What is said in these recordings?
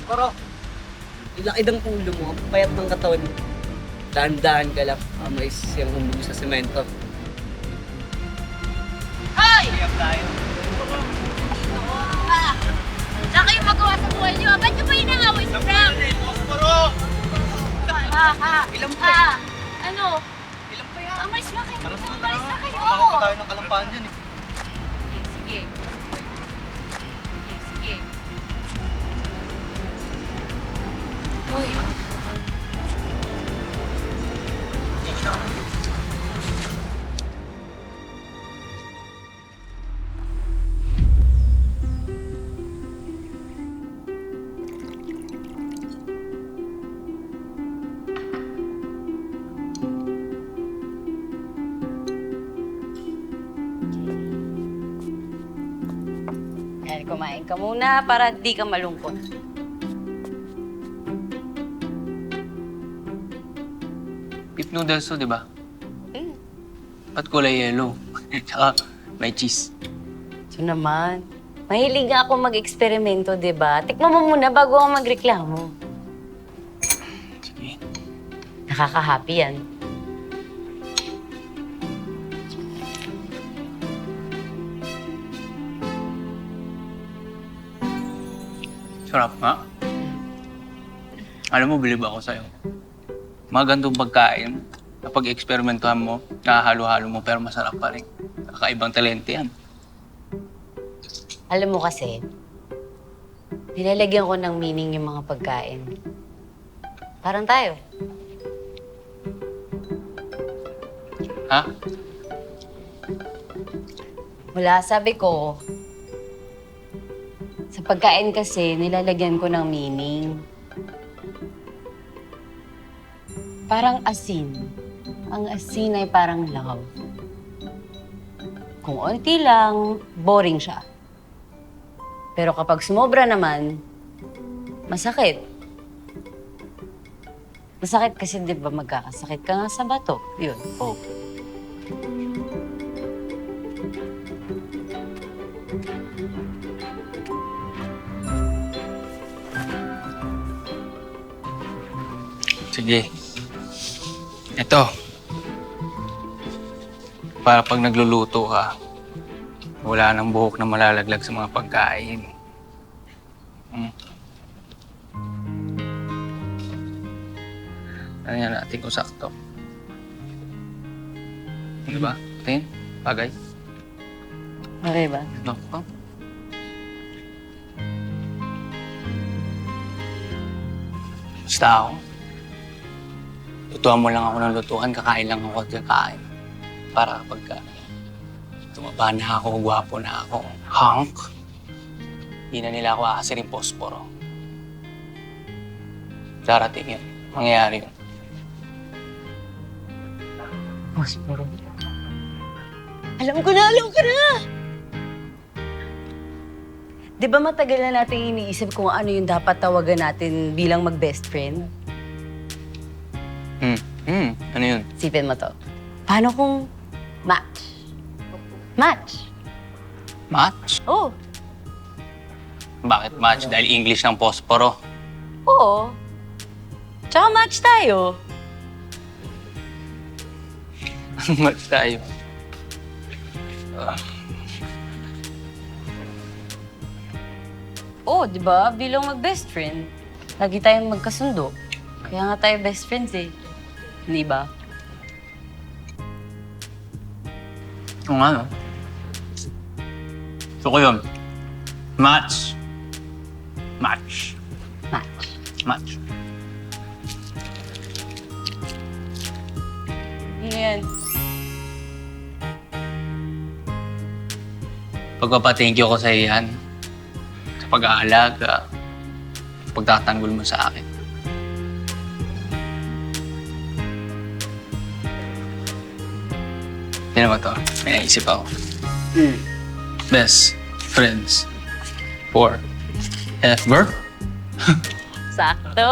Pero, laki ng ulo mo, ang payat ng katawan mo. Dahan-dahan ka lang, may siyang humulo sa semento. Hoy! Iyak tayo. Wala kayong magawa sa buhay niyo. Ba't niyo pa inaaway si Frank? Ilang pa? Ano? Ilang pa yan? Umalis na kayo. Tara, Umalis na kayo. Makakita pa tayo ng kalampaan dyan eh. Sige. Sige. Hoy. Yan, kumain ka muna para di ka malungkot. Beef noodles to, di ba? Mm. Ba't kulay yellow? Tsaka may cheese. So naman, mahilig nga ako mag-eksperimento, di ba? Tikman mo muna bago ako magreklamo. Sige. Nakaka-happy yan. Sarap nga. Alam mo, bilib ako sa'yo. Mga gantong pagkain, kapag eksperimentuhan mo, nakahalo-halo mo, pero masarap pa rin. Kakaibang talente yan. Alam mo kasi, nilalagyan ko ng meaning yung mga pagkain. Parang tayo. Ha? Wala, sabi ko, sa pagkain kasi, nilalagyan ko ng meaning. Parang asin. Ang asin ay parang love. Kung onti lang, boring siya. Pero kapag sumobra naman, masakit. Masakit kasi di ba magkakasakit ka nga sa bato. Yun. Oh. Sige. Ito. Para pag nagluluto ka, wala nang buhok na malalaglag sa mga pagkain. Ano yan natin kung sakto? Di ba? Tingin? Bagay? Okay ba? No? Basta ako. Lutuan mo lang ako ng lutuan, kakain lang ako at kakain. Para kapag tumaba na ako, gwapo na ako, hunk, hindi na nila ako aasirin posporo. Darating yun. Mangyayari yun. Posporo. Alam ko na! Di ba matagal na natin iniisip kung ano yung dapat tawagan natin bilang mag-best friend? Ano yun? Sipin mo to. Paano kung match? Match? Match? Oo. Bakit match? Dahil English ng posporo. Oo. Tsaka match tayo. Match tayo. Oo, di ba? Bilang mag-best friend, lagi tayong magkasundo. Kaya nga tayo best friends eh. Hindi ba? Oo nga, no? Gusto ko yun. Match. Match. Match. Match. Ano yan? Pagpapa-thank you ko sa iyan. Sa pag-aalaga. Pagtatanggol mo sa akin. Tignan mo to. May naisip ako. Best friends forever. Sakto!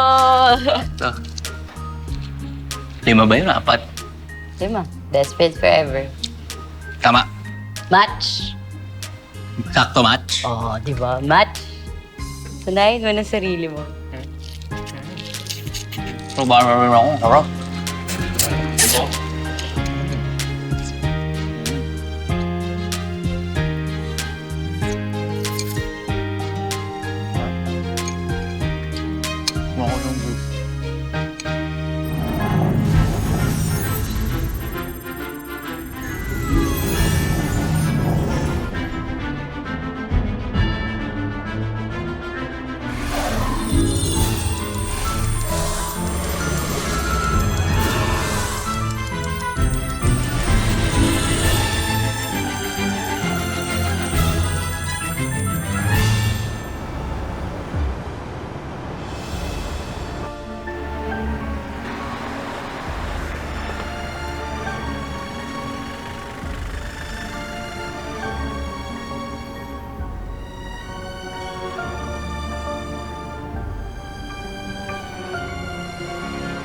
Ito. 5 ba yun? 4? Diba? Best friends forever. Tama. Match! Sakto match. Oo, di ba? Match! Sanayin mo ng sarili mo. Trabaho rin ako. Sarap. Ako ng juice.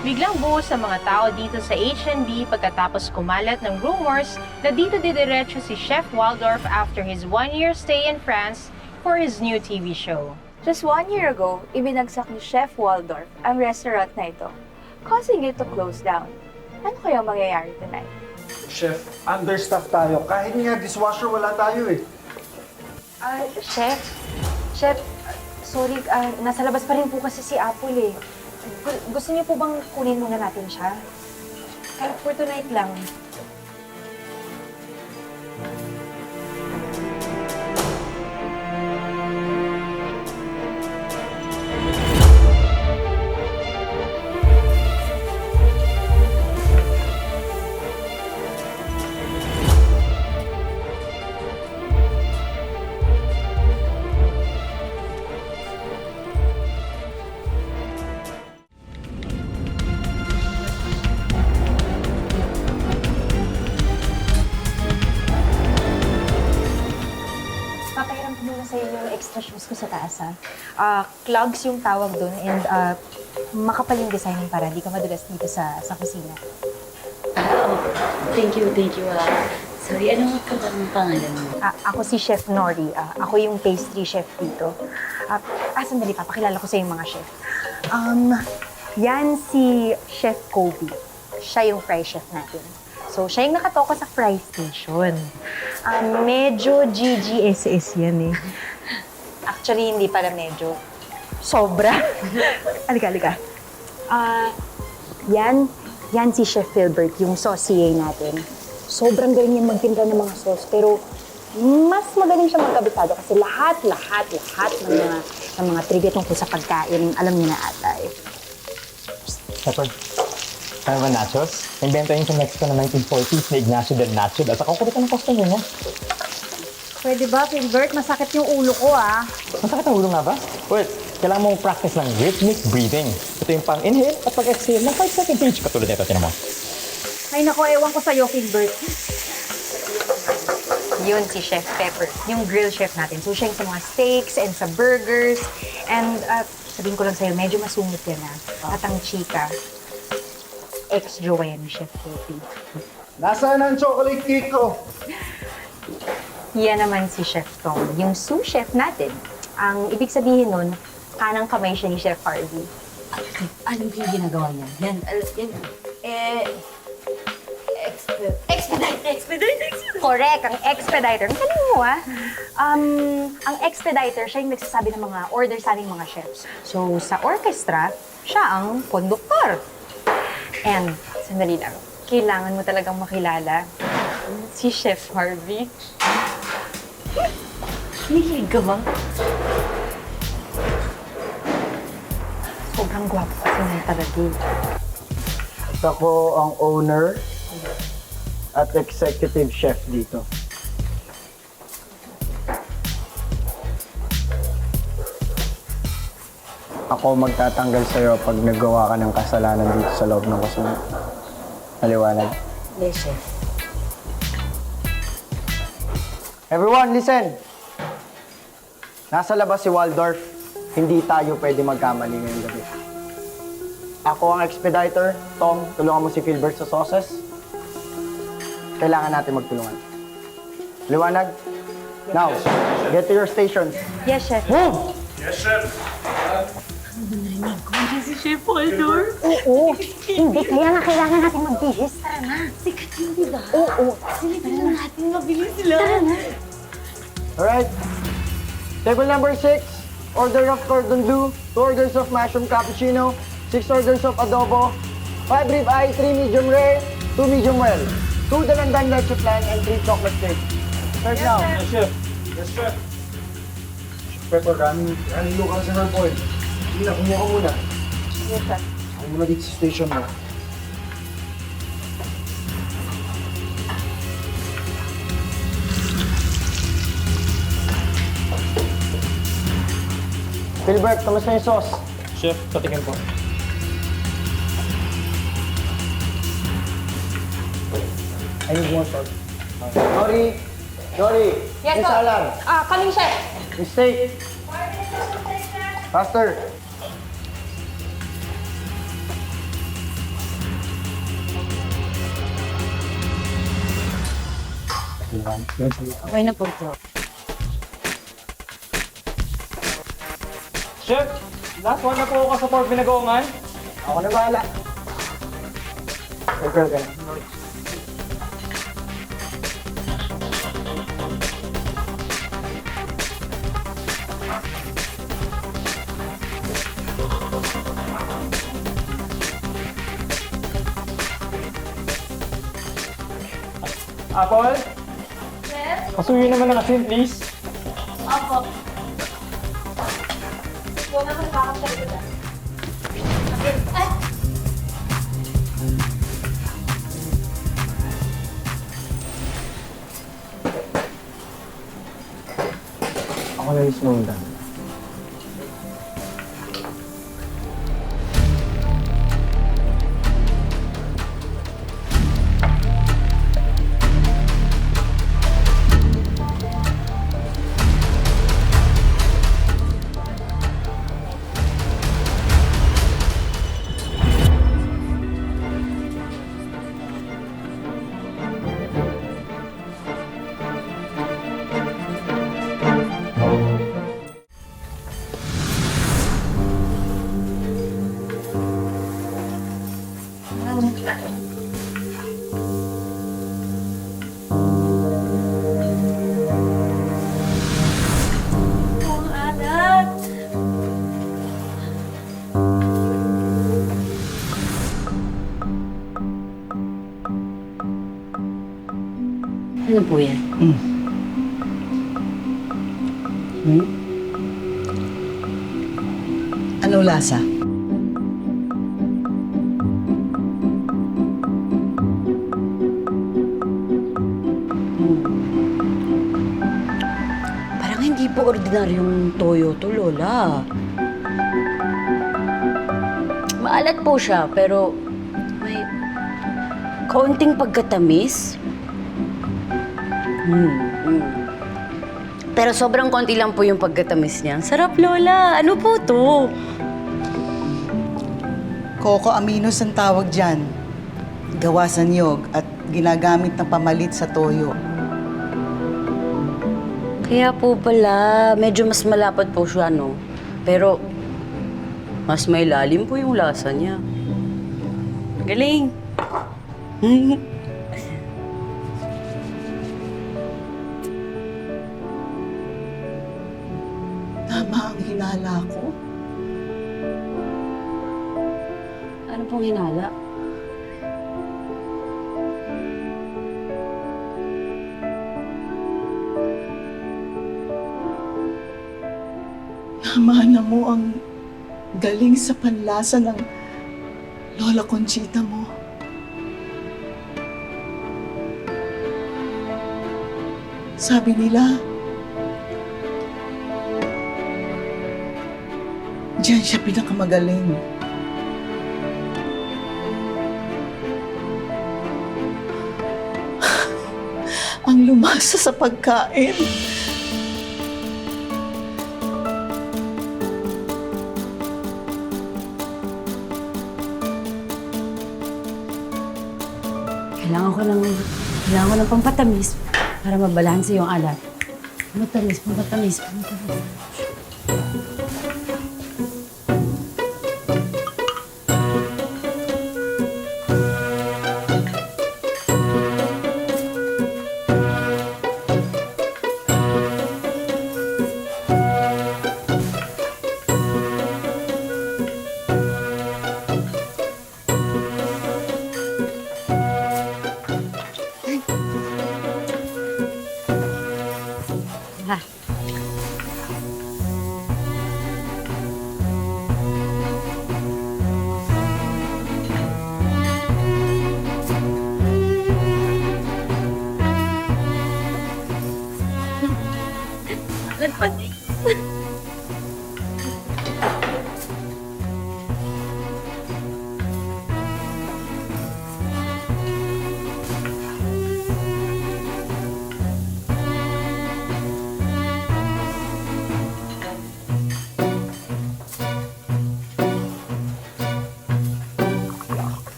Biglang buhos sa mga tao dito sa H&B pagkatapos kumalat ng rumors na dito didiretso si Chef Waldorf after his one-year stay in France for his new TV show. Just 1 year ago, ibinagsak ni Chef Waldorf ang restaurant na ito, causing it to close down. Ano kaya mangyayari tonight? Chef, understaff tayo. Kahit nga dishwasher, wala tayo eh. Chef, sorry, nasa labas pa rin po kasi si Apple eh. Gusto niyo po bang kunin muna natin siya? Kahit for tonight lang. Papahiram ko muna sa'yo yung extra shoes ko sa taas, ha? Clogs yung tawag dun and makapal yung design para di ka madulas dito sa kusina. Thank you. Sorry, ano nga pa ang pangalan mo? Ako si Chef Nori. Ako yung pastry chef dito. Sandali, papakilala ko sa yung mga chef. Yan si Chef Kobe. Siya yung fry chef natin. So, siya yung nakatoka sa fry station. Medyo GGSS yan eh. Actually, hindi pala medyo. Sobra. Halika. Yan si Chef Filbert, yung saucier natin. Sobrang galing niya magtinda ng mga sauce, pero mas magaling siya magkabisado kasi lahat ng mga trivia tungkol sa pagkain, alam niya na ata eh. Pepper, ano ba nachos? Invento yun sa Mexico na 1940s na Ignacio del Nacho. At ako kulit ng customer niya. Pwede ba, Filbert? Masakit yung ulo ko ah. Masakit ang ulo nga ba? Wait, kailangan mong practice ng rhythmic breathing. Ito yung pang-inhale at pag-exhale ng 5 seconds each. Katulad nito, tinan mo. Ay nako, ewan ko sa'yo, Filbert. Yun si Chef Pepper, yung grill chef natin. So, siya yung sa mga steaks and sa burgers. And sabihin ko lang sa'yo, medyo masungit yan At ang chika, ex-jowa yan ni Chef Kobe. Nasaan ang chocolate cake ko? Yan naman si Chef Tom, yung sous chef natin. Ang ibig sabihin nun, kanang kamay siya ni Chef Harvey. Alam ko yung ginagawa niya. Yan. Expediter. Correct, ang expediter. Ang galing mo ang expediter, siya yung nagsasabi ng mga order sa ating mga chefs. So, sa orchestra, siya ang konduktor. And, sandali lang, kailangan mo talagang makilala si Chef Harvey. Nihilig ka ba? Sobrang gwapo kasi niya talaga. At ako ang owner at executive chef dito. Ako magtatanggal sa'yo pag nagawa ka ng kasalanan dito sa loob ng kusina. Maliwanag. Yes, chef. Everyone, listen! Nasa labas si Waldorf. Hindi tayo pwede magkamali ngayong gabi. Ako ang expediter. Tom, tulungan mo si Filbert sa sauces. Kailangan natin magtulungan. Liwanag? Now, get to your stations. Yes, Chef. Move! Oo. Hindi, kaya nga kailangan natin magbihis. Tara na. Sikat yun, di ba? Oo. Silipin na natin, mabilis sila. Tara na. Alright. Table number 6, order of cordon bleu, 2 orders of mushroom cappuccino, 6 orders of adobo, 5 rib eye, 3 medium rare, 2 medium well, 2 dalandan leche flan, and 3 chocolate cake. Serve now. Yes, chef. Yes, chef. Pepper, daming lukan sa herb oil. Sige na, kumuha ka muna. Yes, sir. Ako muna dito sa station mo. Philbert, kamusta yung sauce? Chef, patikin po. I need more salt. Sorry. Yes, May sir. salad. Coming, chef. Mistake. Faster. Okay na po ito. Chef, last one na po ako sa pork binagoongan. Ako na bahala. Circle ka na. Apple? Chef? Pasuyin naman ng asin, please. Ako na yung sinundan. Ano po yan? Anong lasa? Parang hindi po ordinaryong toyo to, Lola. Maalat po siya, pero may kaunting pagkatamis. Pero sobrang konti lang po yung pagkatamis niya. Sarap, Lola. Ano po to? Coco aminos ang tawag dyan. Gawa sa niyog at ginagamit na pamalit sa toyo. Kaya po pala, medyo mas malapad po siya, no? Pero, mas may lalim po yung lasa niya. Galing! Tama ang hinala ko. Ano pong hinala? Namana mo ang galing sa panlasa ng Lola Conchita mo. Sabi nila, diyan siya pinakamagaling. Ang lumasa sa pagkain. Kailangan ko ng pampatamis para mabalanse yung alat. Pampatamis.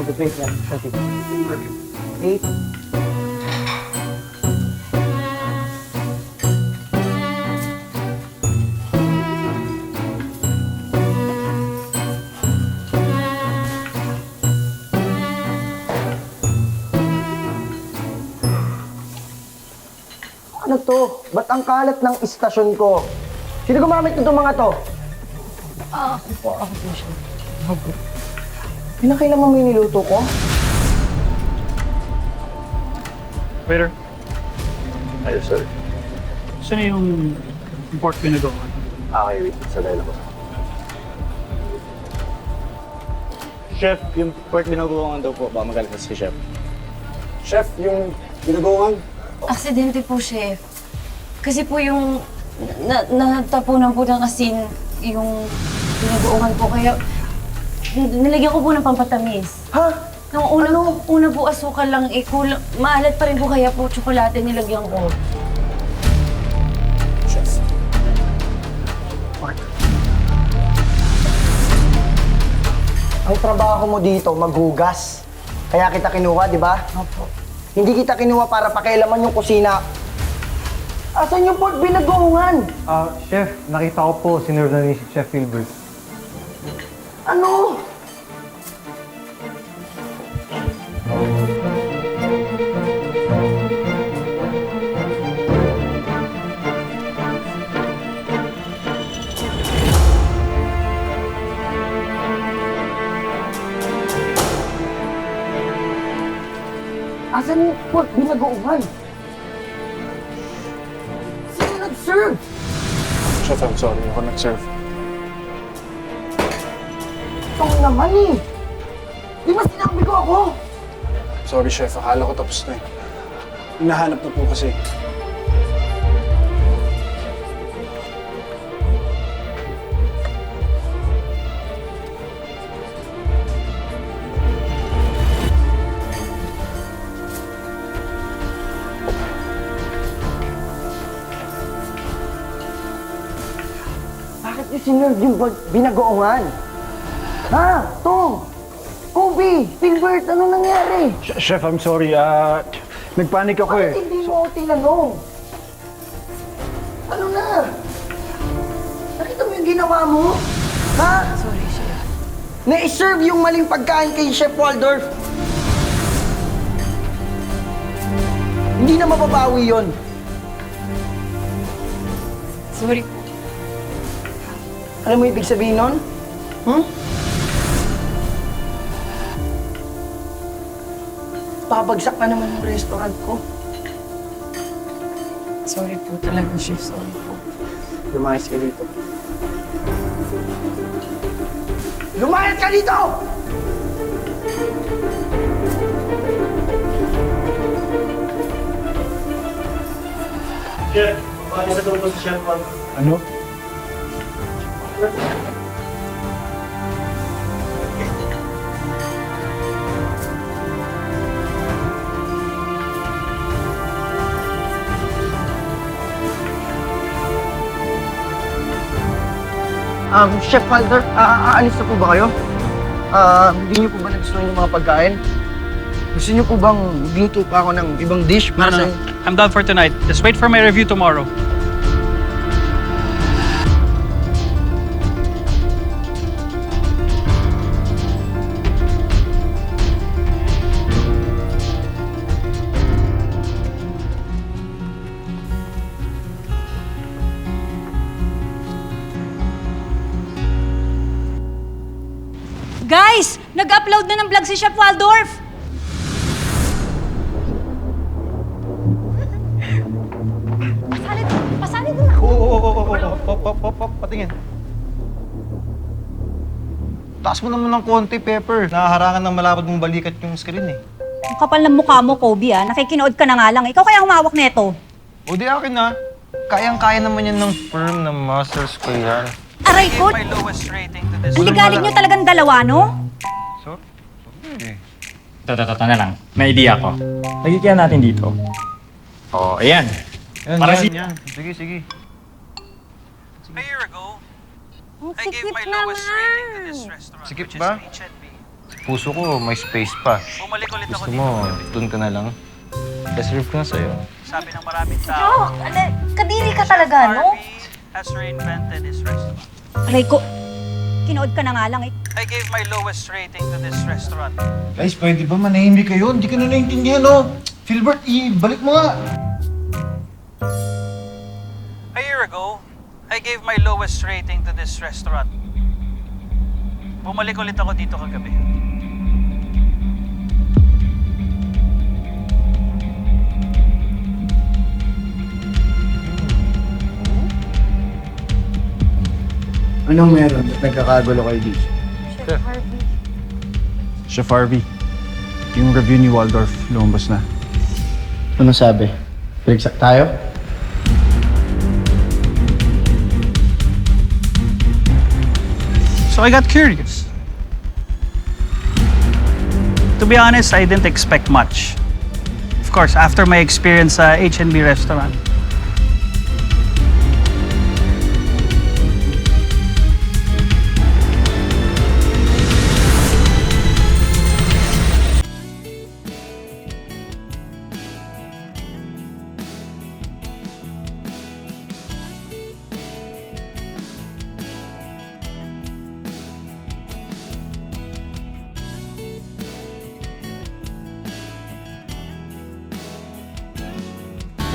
concentrate yan. 8. Ano to? Ba't ang kalat ng istasyon ko? Sino gumamit nito mga to? Ako po siya. Pinakailan mo niluto ko? Waiter. Ayos, sir. Saan yung pork pinagawa? Okay, wait. Sadaya lang ko. Chef, yung pork binagoongan daw po. Baka magalit si Chef. Chef, yung binagoongan? Aksidente po, Chef. Kasi po yung natapunan po ng asin yung pinagoongan po. Kaya nilagyan ko po ng pampatamis. Ha? Nung una po asukal lang, kulang, maalat pa rin po kaya po tsokolate nilagyan ko. Chef. Ang trabaho mo dito, maghugas. Kaya kita kinuha, di ba? Opo. Hindi kita kinuha para pakialaman yung kusina. Asan yung pork binagoongan? Chef, nakita ko po, sinerve na ni Chef Filbert. Ano? Asan yung pork binagoongan? Sino nag-serve? Chef, I'm sorry. Ako nag-serve. Ito naman eh. Di ba sinabi ko ako? Sorry, Chef. Akala ko tapos na eh. Hinahanap na po kasi. Bakit yung sinerve yung binagoongan? Ha? Tom? Kobe? Filbert? Ano nangyari? Chef, I'm sorry. Nagpanik ako eh. Bakit hindi mo ako tinanong? Ano na? Nakita mo yung ginawa mo? Ha? Sorry, Chef. Na-serve yung maling pagkain kay Chef Waldorf. Hindi na mababawi yon. Sorry po. Alam mo ibig sabihin nun? Babagsak na naman yung restaurant ko. Sorry po talaga, Chef. Sorry po. Lumayas ka dito. Lumayas ka dito! Chef, bakit sa tulog si Chef Juan? Ano? Chef Waldorf, aalis na po ba kayo? Hindi niyo po ba nagustuhan yung mga pagkain? Gusto niyo po bang gluto pa ako ng ibang dish para sa inyo? I'm done for tonight. Just wait for my review tomorrow. Guys! Nag-upload na ng vlog si Chef Waldorf! Pasalin mo na ako! Patingin. Taas mo naman ng konti, Pepper. Nahaharangan ng malapad mong balikat yung screen eh. Ang kapal ng mukha mo, Kobe, ah. Nakikinood ka na nga lang. Ikaw kaya humawak nito. O di akin na. Kayang-kaya naman yan ng firm na masters ko yan. Aray ko! Ang ligalig nyo talagang dalawa, no? Sorry. Ito na lang. May idea ako. Lagi natin dito. Oh, ayan. Yan, Para yan. Sige, sige. A year ago, Ang sikip naman! Sikip ba? Puso ko, may space pa. Bumalik ulit Gusto mo, dun ka na lang. Reserve ko na sa'yo. Sabi ng maraming Jo, kadiri ka talaga, no? has reinvented his restaurant. Aray ko, kinood ka na nga lang eh. I gave my lowest rating to this restaurant. Guys, pwede ba manahimik kayo? Hindi ka na naintindihan, no? Philbert, ibalik mo nga. A year ago, I gave my lowest rating to this restaurant. Bumalik ulit ako dito kagabi. Anong meron? Ba't nagkakagulo kayo dito? Chef Harvey, yung review ni Waldorf lumabas na. Ano sabi? Pinagsak tayo? So I got curious. To be honest, I didn't expect much. Of course, after my experience sa H&B restaurant.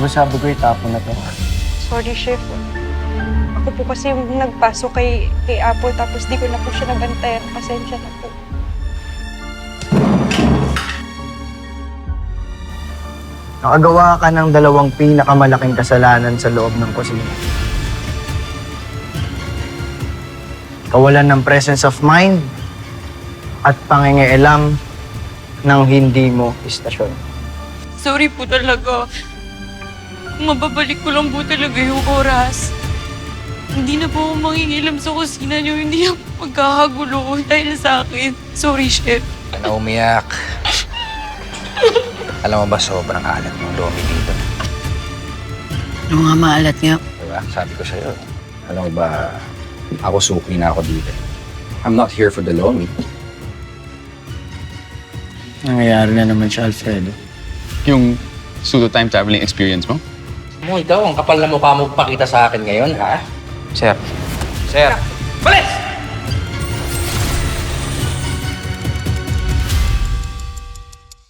Masabi ko itapon na to. Sorry, Chef. Ako po kasi yung nagpasok kay Apple tapos di ko na po siya nabantayan. Pasensya na po. Nakagawa ka ng dalawang pinakamalaking kasalanan sa loob ng kusina. Kawalan ng presence of mind at pangingialam ng hindi mo istasyon. Sorry po talaga. Mababalik ko lang po talaga yung oras. Hindi na po ako mangingilam sa kusina niyo. Hindi na po magkakagulo dahil sa akin. Sorry, Chef. Ka na umiyak. Alam mo ba sobrang alat ng lomi dito? Yung nga maalat nga. Diba? Sabi ko sa'yo. Alam mo ba, ako suki na ako dito. I'm not here for the lomi. Nangyayari na naman siya, Alfredo. Yung pseudo time traveling experience mo? Ikaw, ang kapal na mukha mo pakita sa akin ngayon, ha? Sir. Sir. Balis!